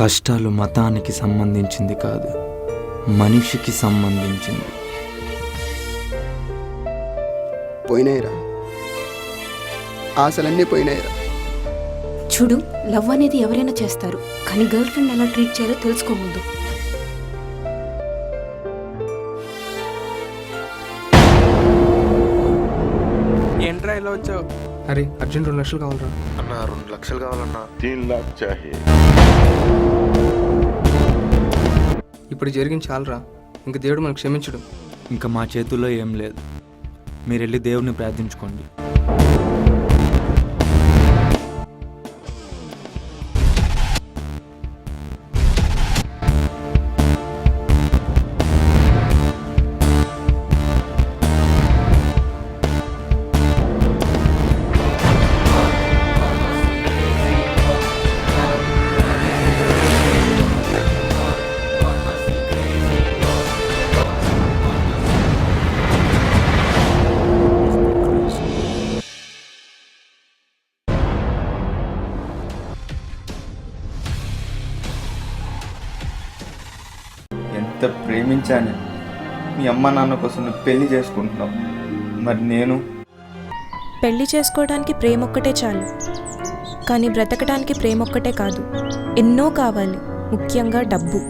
కష్టాలు మతానికి సంబంధించింది కాదు, మనిషికి సంబంధించింది. పోయినాయిరా, ఆశలన్నీ పోయినాయిరా. చూడు, లవ్ అనేది ఎవరైనా చేస్తారు, కానీ గర్ల్ ఫ్రెండ్ ఎలా ట్రీట్ చేయాలో తెలుసుకోముందు. ఏంట్రా ఇలా వచ్చావు? అరే అర్జెంట్ 2 లక్షలు కావాలరా. అన్న 2 లక్షలు కావాలన్నా. 3 लाख चाहिए. ఇప్పుడు జరిగింది చాలరా, ఇంక దేవుడు మనకు క్షమించడు. ఇంకా మా చేతుల్లో ఏం లేదు, మీరు వెళ్ళి దేవుడిని ప్రార్థించుకోండి. ఎంత ప్రేమించాను. మీ అమ్మ నాన్న కోసం నువ్వు పెళ్లి చేసుకుంటున్నావు, మరి నేను? పెళ్లి చేసుకోవడానికి ప్రేమ ఒక్కటే చాలు, కానీ బ్రతకడానికి ప్రేమ ఒక్కటే కాదు, ఎన్నో కావాలి, ముఖ్యంగా డబ్బు.